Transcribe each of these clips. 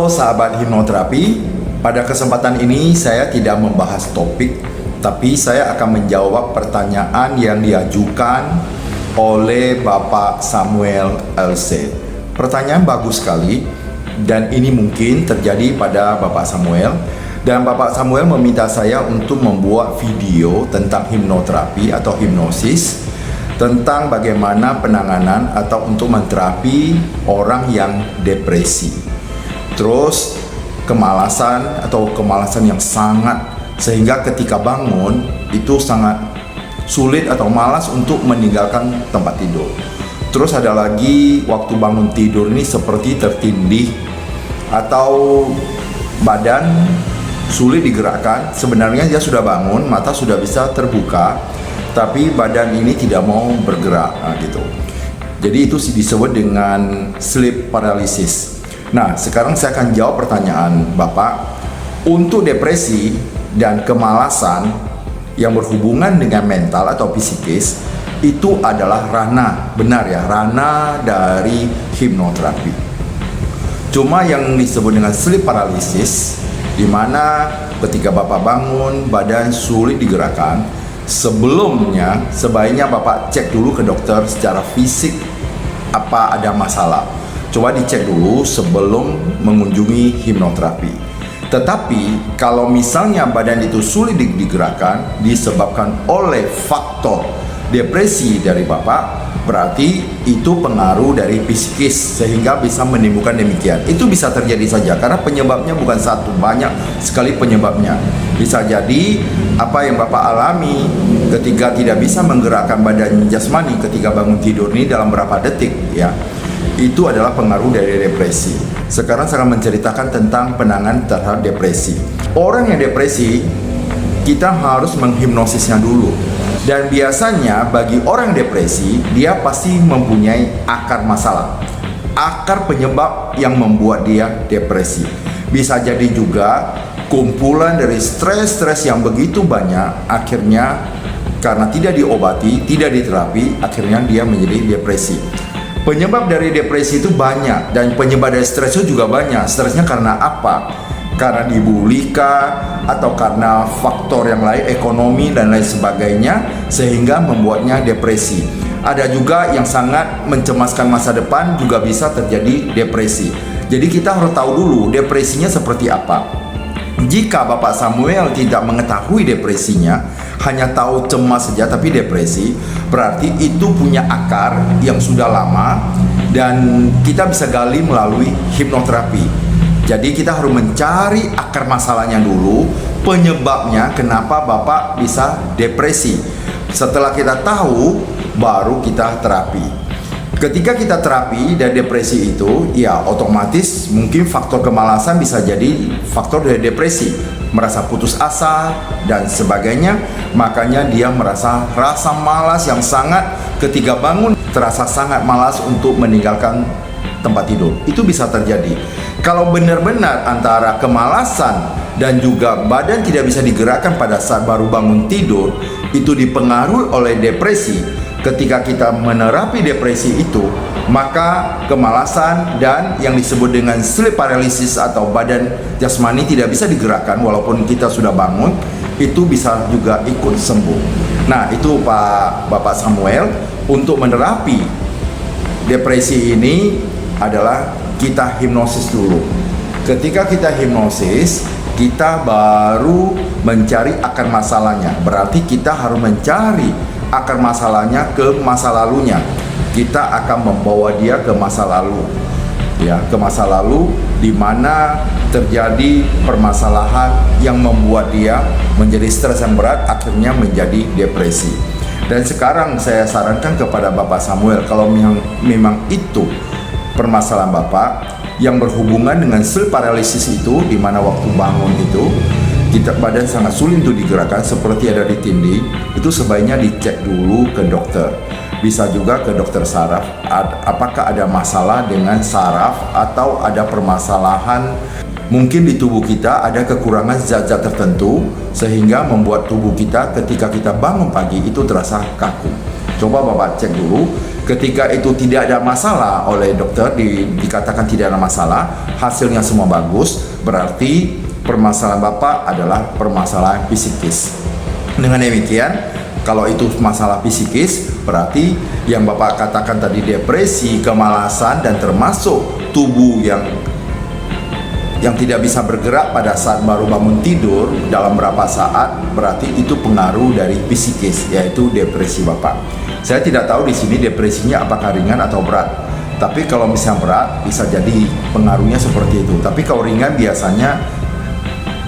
sahabat hipnoterapi, pada kesempatan ini saya tidak membahas topik, tapi saya akan menjawab pertanyaan yang diajukan oleh Bapak Samuel LC. Pertanyaan bagus sekali, dan ini mungkin terjadi pada Bapak Samuel. Dan Bapak Samuel meminta saya untuk membuat video tentang hipnoterapi atau hipnosis, tentang bagaimana penanganan atau untuk menterapi orang yang depresi. Terus kemalasan atau kemalasan yang sangat, sehingga ketika bangun itu sangat sulit atau malas untuk meninggalkan tempat tidur. Terus ada lagi waktu bangun tidur ini seperti tertindih atau badan sulit digerakkan. Sebenarnya dia sudah bangun, mata sudah bisa terbuka, tapi badan ini tidak mau bergerak, gitu. Jadi itu disebut dengan sleep paralysis. Nah, sekarang saya akan jawab pertanyaan Bapak. Untuk depresi dan kemalasan yang berhubungan dengan mental atau psikis, itu adalah ranah, benar ya, ranah dari hipnoterapi. Cuma yang disebut dengan sleep paralysis, di mana ketika Bapak bangun, badan sulit digerakkan, sebelumnya sebaiknya Bapak cek dulu ke dokter secara fisik apa ada masalah. Coba dicek dulu sebelum mengunjungi hipnoterapi. Tetapi kalau misalnya badan itu sulit digerakkan disebabkan oleh faktor depresi dari Bapak, berarti itu pengaruh dari psikis sehingga bisa menimbulkan demikian. Itu bisa terjadi saja karena penyebabnya bukan satu, banyak sekali penyebabnya. Bisa jadi apa yang Bapak alami ketika tidak bisa menggerakkan badan jasmani ketika bangun tidur ini dalam berapa detik, ya, itu adalah pengaruh dari depresi. Sekarang saya akan menceritakan tentang penanganan terhadap depresi. Orang yang depresi, kita harus menghipnosisnya dulu. Dan biasanya bagi orang depresi, dia pasti mempunyai akar masalah, akar penyebab yang membuat dia depresi. Bisa jadi juga kumpulan dari stres yang begitu banyak, akhirnya karena tidak diobati, tidak diterapi, akhirnya dia menjadi depresi. Penyebab dari depresi itu banyak, dan penyebab dari stres itu juga banyak. Stresnya karena apa? Karena dibully kah? Atau karena faktor yang lain, ekonomi dan lain sebagainya, sehingga membuatnya depresi. Ada juga yang sangat mencemaskan masa depan, juga bisa terjadi depresi. Jadi kita harus tahu dulu depresinya seperti apa. Jika Bapak Samuel tidak mengetahui depresinya, hanya tahu cemas saja tapi depresi, berarti itu punya akar yang sudah lama dan kita bisa gali melalui hipnoterapi. Jadi kita harus mencari akar masalahnya dulu, penyebabnya kenapa Bapak bisa depresi. Setelah kita tahu, baru kita terapi. Ketika kita terapi dan depresi itu, ya otomatis mungkin faktor kemalasan bisa jadi faktor dari depresi, merasa putus asa dan sebagainya. Makanya dia merasa rasa malas yang sangat, ketika bangun terasa sangat malas untuk meninggalkan tempat tidur. Itu bisa terjadi. Kalau benar-benar antara kemalasan dan juga badan tidak bisa digerakkan pada saat baru bangun tidur, itu dipengaruhi oleh depresi. Ketika kita menerapi depresi itu, maka kemalasan dan yang disebut dengan sleep paralysis atau badan jasmani tidak bisa digerakkan walaupun kita sudah bangun, itu bisa juga ikut sembuh. Nah, itu Bapak Samuel, untuk menerapi depresi ini adalah kita hipnosis dulu. Ketika kita hipnosis, kita baru mencari akar masalahnya. Berarti kita harus mencari akar masalahnya ke masa lalunya. Kita akan membawa dia ke masa lalu, ya, ke masa lalu di mana terjadi permasalahan yang membuat dia menjadi stres yang berat, akhirnya menjadi depresi. Dan sekarang saya sarankan kepada Bapak Samuel, kalau memang itu permasalahan Bapak yang berhubungan dengan sleep paralysis itu, di mana waktu bangun itu kita badan sangat sulit untuk digerakkan seperti ada ditindih, itu sebaiknya dicek dulu ke dokter. Bisa juga ke dokter saraf, apakah ada masalah dengan saraf atau ada permasalahan mungkin di tubuh kita ada kekurangan zat-zat tertentu sehingga membuat tubuh kita ketika kita bangun pagi itu terasa kaku. Coba Bapak cek dulu. Ketika itu tidak ada masalah oleh dokter, dikatakan tidak ada masalah, hasilnya semua bagus, berarti permasalahan Bapak adalah permasalahan psikis. Dengan demikian, kalau itu masalah psikis, berarti yang Bapak katakan tadi depresi, kemalasan, dan termasuk tubuh yang tidak bisa bergerak pada saat baru bangun tidur dalam berapa saat, berarti itu pengaruh dari psikis, yaitu depresi Bapak. Saya tidak tahu di sini depresinya apakah ringan atau berat. Tapi kalau misalnya berat, bisa jadi pengaruhnya seperti itu. Tapi kalau ringan, biasanya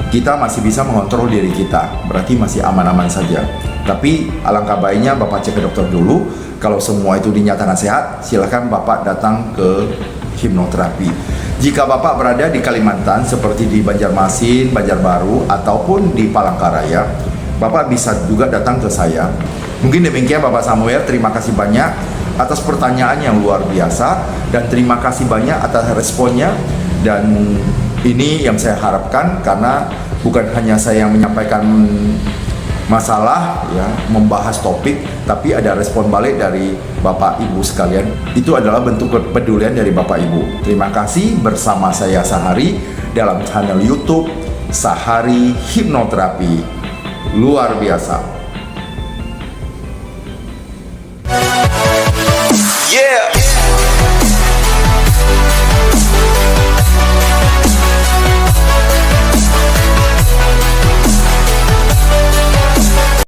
kita masih bisa mengontrol diri kita, berarti masih aman-aman saja. Tapi alangkah baiknya Bapak cek ke dokter dulu. Kalau semua itu dinyatakan sehat, silakan Bapak datang ke hipnoterapi. Jika Bapak berada di Kalimantan seperti di Banjarmasin, Banjarbaru, ataupun di Palangkaraya, Bapak bisa juga datang ke saya. Mungkin demikian Bapak Samuel, terima kasih banyak atas pertanyaan yang luar biasa, dan terima kasih banyak atas responnya. Dan ini yang saya harapkan, karena bukan hanya saya yang menyampaikan masalah, ya, membahas topik, tapi ada respon balik dari Bapak Ibu sekalian. Itu adalah bentuk kepedulian dari Bapak Ibu. Terima kasih. Bersama saya Sahari dalam channel YouTube Sahari Hipnoterapi. Luar biasa. Yeah.